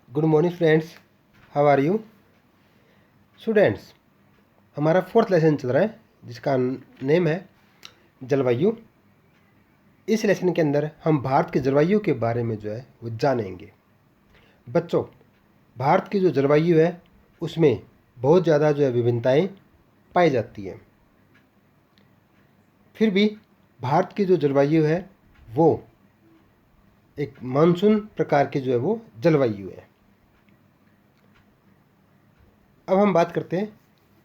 Good morning friends, how are you students. हमारा fourth lesson चल रहा है जिसका नेम है जलवायु। इस लेसन के अंदर हम भारत की जलवायु के बारे में जो है वो जानेंगे। बच्चों, भारत की जो जलवायु है उसमें बहुत ज़्यादा जो है विभिन्नताएं पाई जाती हैं। फिर भी भारत की जो जलवायु है वो एक मानसून प्रकार की जो है वो जलवायु है। अब हम बात करते हैं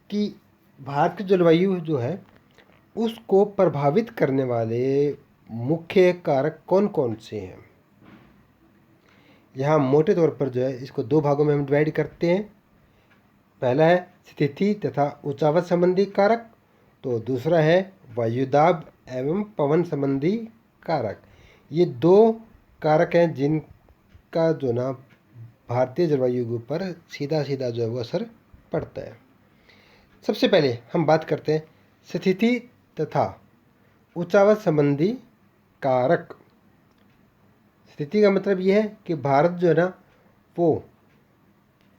कि भारत की जलवायु जो है उसको प्रभावित करने वाले मुख्य कारक कौन कौन से हैं। यहाँ मोटे तौर पर जो है इसको दो भागों में हम डिवाइड करते हैं। पहला है स्थिति तथा ऊंचावत संबंधी कारक, तो दूसरा है वायुदाब एवं पवन संबंधी कारक। ये दो कारक हैं जिनका जो ना भारतीय जलवायु के ऊपर सीधा सीधा जो है वो असर पड़ता है। सबसे पहले हम बात करते हैं स्थिति तथा ऊंचावत संबंधी कारक। स्थिति का मतलब यह है कि भारत जो है ना वो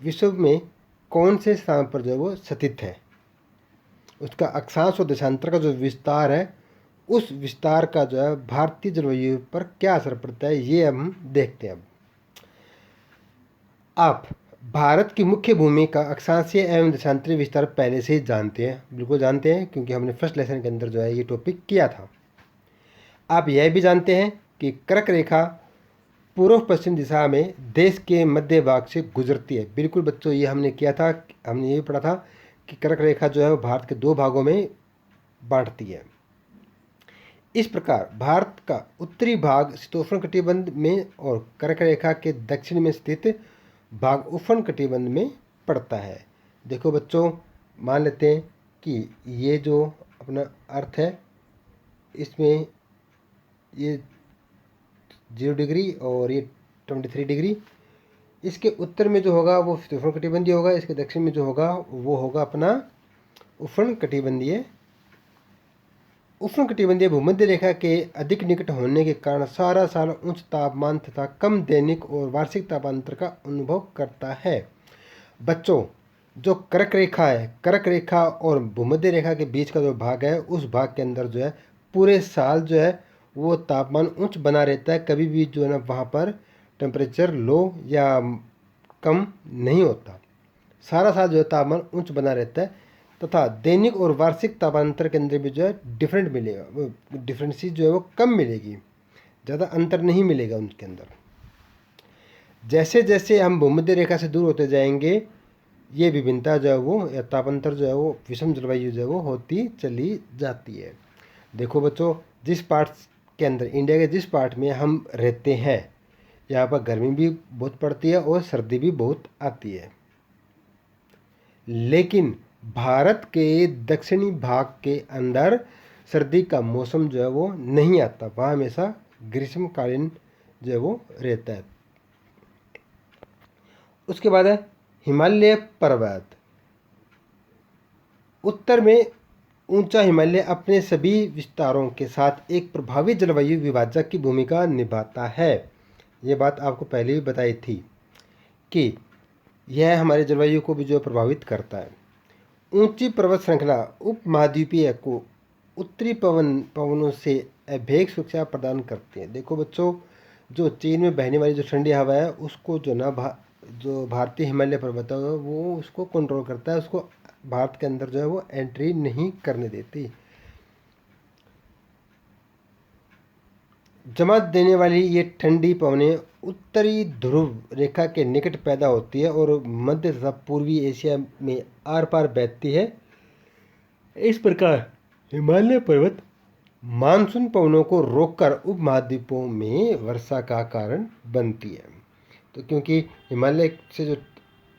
विश्व में कौन से स्थान पर जो है वो स्थित है, उसका अक्षांश और देशांतर का जो विस्तार है उस विस्तार का जो है भारतीय जलवायु पर क्या असर पड़ता है ये हम देखते हैं। अब आप भारत की मुख्य भूमि का अक्षांशीय एवं देशांतरीय विस्तार पहले से ही जानते हैं, बिल्कुल जानते हैं, क्योंकि हमने फर्स्ट लेसन के अंदर जो है ये टॉपिक किया था। आप यह भी जानते हैं कि कर्क रेखा पूर्व पश्चिम दिशा में देश के मध्य भाग से गुजरती है। बिल्कुल बच्चों, ये हमने किया था, हमने ये भी पढ़ा था कि कर्क रेखा जो है वो भारत के दो भागों में बांटती है। इस प्रकार भारत का उत्तरी भाग शीतोष्णकटिबंध में और कर्क रेखा के दक्षिण में स्थित भाग उष्णकटिबंध में पड़ता है। देखो बच्चों, मान लेते हैं कि ये जो अपना अर्थ है इसमें ये 0 डिग्री और ये 23 डिग्री, इसके उत्तर में जो होगा वो उष्णकटिबंधीय होगा, इसके दक्षिण में जो होगा वो होगा अपना उष्णकटिबंधीय। उष्णकटिबंधीय भूमध्य रेखा के अधिक निकट होने के कारण सारा साल उच्च तापमान तथा कम दैनिक और वार्षिक तापांतर का अनुभव करता है। बच्चों, जो कर्क रेखा है, कर्क रेखा और भूमध्य रेखा के बीच का जो भाग है उस भाग के अंदर जो है पूरे साल जो है वो तापमान उच्च बना रहता है। कभी भी जो है ना वहाँ पर टेम्परेचर लो या कम नहीं होता, सारा साल जो है तापमान उच्च बना रहता है तथा दैनिक और वार्षिक तापांतर के अंदर भी जो है डिफरेंट मिलेगा, डिफरेंसी जो है वो कम मिलेगी, ज़्यादा अंतर नहीं मिलेगा उनके अंदर। जैसे जैसे हम भूमध्य रेखा से दूर होते जाएंगे ये विभिन्नता जो है वो या तापांतर जो है वो विषम जलवायु जो है वो होती चली जाती है। देखो बच्चों, जिस पार्ट के अंदर, इंडिया के जिस पार्ट में हम रहते हैं यहाँ पर गर्मी भी बहुत पड़ती है और सर्दी भी बहुत आती है, लेकिन भारत के दक्षिणी भाग के अंदर सर्दी का मौसम जो है वो नहीं आता, वहाँ हमेशा ग्रीष्मकालीन जो है वो रहता है। उसके बाद है हिमालय पर्वत। उत्तर में ऊंचा हिमालय अपने सभी विस्तारों के साथ एक प्रभावी जलवायु विभाजक की भूमिका निभाता है। ये बात आपको पहले भी बताई थी कि यह हमारे जलवायु को भी जो प्रभावित करता है। ऊंची पर्वत श्रृंखला उपमहाद्वीपीय को उत्तरी पवनों से अभेद्य सुरक्षा प्रदान करती है। देखो बच्चों, जो चीन में बहने वाली जो ठंडी हवा है उसको जो ना जो भारतीय हिमालय पर्वत है वो उसको कंट्रोल करता है, उसको भारत के अंदर जो है वो एंट्री नहीं करने देती। जमा देने वाली ये ठंडी पवनें उत्तरी ध्रुव रेखा के निकट पैदा होती है और मध्य तथा पूर्वी एशिया में आर पार बहती है। इस प्रकार हिमालय पर्वत मानसून पवनों को रोककर उपमहाद्वीपों में वर्षा का कारण बनती है। तो क्योंकि हिमालय से जो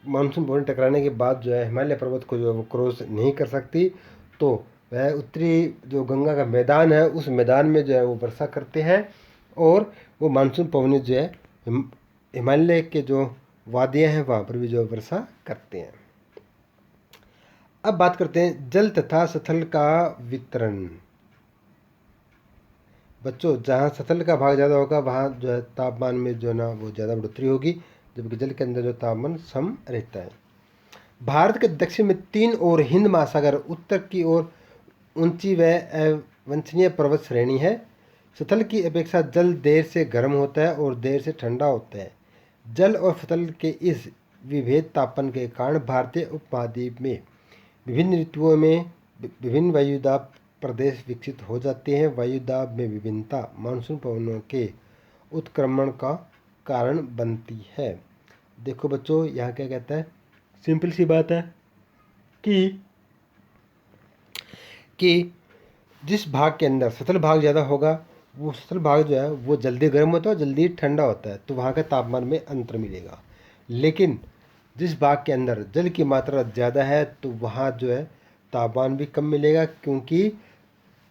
मानसून पवन टकराने के बाद जो है हिमालय पर्वत को जो है वो क्रॉस नहीं कर सकती, तो वह उत्तरी जो गंगा का मैदान है उस मैदान में जो है वो वर्षा करते हैं और वो मानसून पवन जो है हिमालय के जो वादियाँ हैं वहाँ पर भी जो वर्षा करते हैं। अब बात करते हैं जल तथा स्थल का वितरण। बच्चों, जहाँ स्थल का भाग ज़्यादा होगा वहाँ जो है तापमान में जो है ना वो ज़्यादा बढ़ोतरी होगी, जबकि जल के अंदर जो तापमान सम रहता है। भारत के दक्षिण में 3 और हिंद महासागर, उत्तर की ओर ऊंची व अवांछनीय पर्वत श्रेणी है। स्थल की अपेक्षा जल देर से गर्म होता है और देर से ठंडा होता है। जल और स्थल के इस विभेद तापमान के कारण भारतीय उपमहाद्वीप में विभिन्न ऋतुओं में विभिन्न वायुदाब प्रदेश विकसित हो जाते हैं। वायुदाब में विभिन्नता मानसून पवनों के उत्क्रमण का कारण बनती है। देखो बच्चों, यहाँ क्या कहता है, सिंपल सी बात है कि जिस भाग के अंदर सतल भाग ज़्यादा होगा, वो सतल भाग जो है वो जल्दी गर्म होता है और जल्दी ठंडा होता है, तो वहाँ का तापमान में अंतर मिलेगा। लेकिन जिस भाग के अंदर जल की मात्रा ज़्यादा है तो वहाँ जो है तापमान भी कम मिलेगा, क्योंकि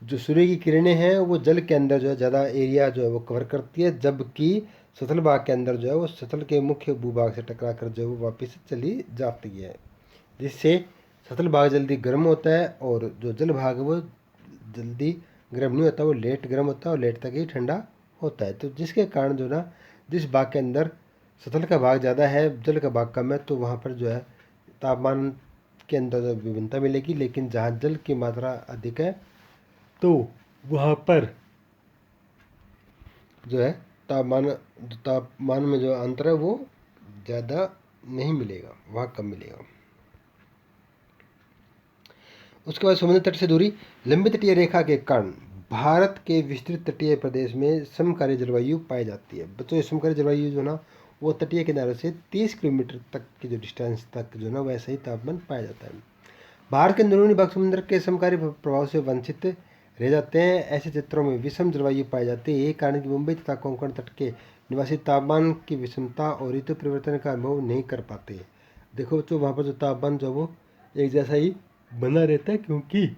जो सूर्य की किरणें हैं वो जल के अंदर जो है ज़्यादा एरिया जो है वो कवर करती है, जबकि सतल भाग के अंदर जो है वो सतल के मुख्य भूभाग से टकरा कर जो है वो वापस चली जाती है, जिससे सतल भाग जल्दी गर्म होता है और जो जल भाग है वो जल्दी गर्म नहीं होता, वो लेट गर्म होता है और लेट तक ही ठंडा होता है। तो जिसके कारण जो ना जिस भाग के अंदर सतल का भाग ज़्यादा है, जल का भाग कम है, तो वहाँ पर जो है तापमान के अंदर जो विभिन्नता मिलेगी। लेकिन जहाँ जल की मात्रा अधिक है तो वहाँ पर जो है तापमान में जो अंतर है वो ज़्यादा नहीं मिलेगा, वहाँ कम मिलेगा। उसके बाद समुद्र तट से दूरी। लंबी तटीय रेखा के कारण भारत के विस्तृत तटीय प्रदेश में समकालीन जलवायु पाई जाती है। बच्चों, ये समकालीन जलवायु जो ना वो तटीय किनारे से 30 किलोमीटर तक की जो डिस्टेंस तक जो ना वैसा ही तापमान पाया जाता है। भारत के अंदरूनी भाग समुद्र के समकालीन प्रभाव से वंचित रह जाते हैं। ऐसे क्षेत्रों में विषम जलवायु पाई जाती है। यही कारण कि मुंबई तथा कोंकण तट के निवासी तापमान की विषमता और ऋतु परिवर्तन का अनुभव नहीं कर पाते। देखो बच्चों, वहाँ पर जो तापमान जो वो एक जैसा ही बना रहता है, क्योंकि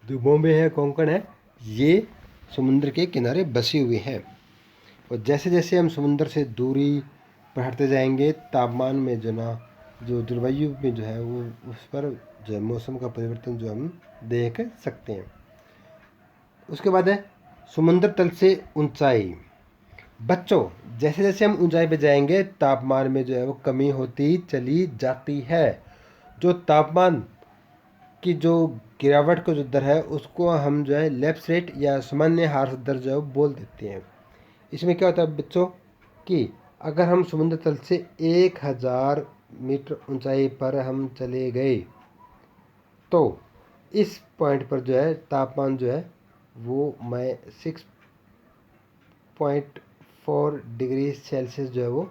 जो बॉम्बे है, कोंकण है, ये समुद्र के किनारे बसी हुई है। और जैसे जैसे हम समुद्र से दूरी बढ़ाते जाएंगे, तापमान में जो ना जो जलवायु में जो है वो उस पर जो है मौसम का परिवर्तन जो हम देख सकते हैं। उसके बाद है समुद्र तल से ऊंचाई। बच्चों, जैसे जैसे हम ऊंचाई पे जाएंगे तापमान में जो है वो कमी होती चली जाती है। जो तापमान की जो गिरावट का जो दर है उसको हम जो है लेफ्ट रेट या सामान्य हार्स दर जो है बोल देते हैं। इसमें क्या होता है बच्चों कि अगर हम समुद्र तल से 1000 मीटर ऊंचाई पर हम चले गए तो इस पॉइंट पर जो है तापमान जो है वो 6.4 डिग्री सेल्सियस जो है वो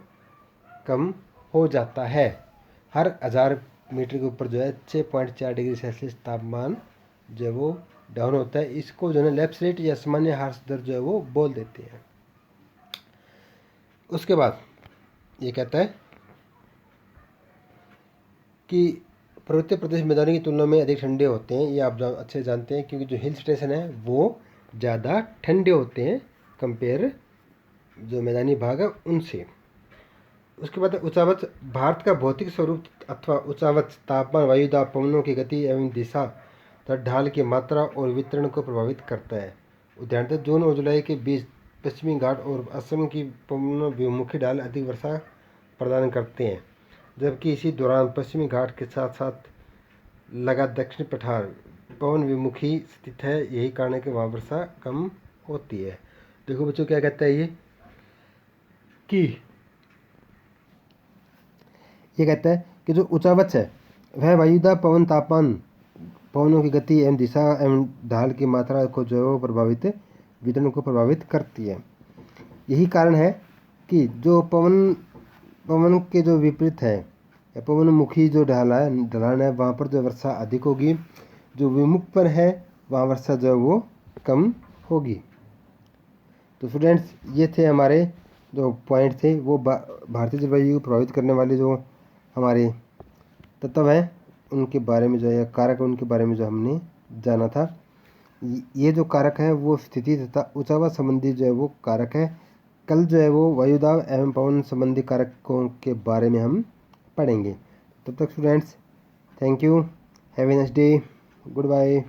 कम हो जाता है। हर 1000 मीटर के ऊपर जो है 6.4 डिग्री सेल्सियस तापमान जो है वो डाउन होता है। इसको जो है लेफ्ट रेट या सामान्य हार्स दर जो है वो बोल देते हैं। उसके बाद ये कहता है कि पर्वतीय प्रदेश मैदानों की तुलना में अधिक ठंडे होते हैं। ये आप अच्छे जानते हैं, क्योंकि जो हिल स्टेशन है वो ज़्यादा ठंडे होते हैं कंपेयर जो मैदानी भाग है उनसे। उसके बाद ऊंचावच। भारत का भौतिक स्वरूप अथवा ऊंचावच तापमान, वायुदाब, पवनों की गति एवं दिशा तथा ढाल की मात्रा और वितरण को प्रभावित करता है। उदाहरणतः जून और जुलाई के बीच पश्चिमी घाट और असम की पवन विमुखी ढाल अधिक वर्षा प्रदान करते हैं, जबकि इसी दौरान पश्चिमी घाट के साथ साथ लगा दक्षिण पठार पवन विमुखी स्थित है। यही कारण है कि वहाँ वर्षा कम होती है। देखो बच्चों, क्या कहता है कि ये कहता है कि जो ऊंचावच है वह वायुदाब, पवन, तापमान, पवनों की गति एवं दिशा एवं ढाल की मात्रा को जो है वो वितरण को प्रभावित करती है। यही कारण है कि जो पवन के जो विपरीत है या पवनमुखी जो ढलान है वहाँ पर जो वर्षा अधिक होगी, जो विमुख पर है वहाँ वर्षा जो है वो कम होगी। तो स्टूडेंट्स, ये थे हमारे जो पॉइंट थे, वो भारतीय जलवायु को प्रभावित करने वाले जो हमारे तत्व हैं उनके बारे में जो है कारक उनके बारे में जो हमने जाना था। ये जो कारक है वो स्थिति तथा ऊंचावच संबंधी जो है वो कारक है। कल जो है वो वायुदाब एवं पवन संबंधी कारकों के बारे में हम पढ़ेंगे। तब तक students, thank you, have a nice day, good bye.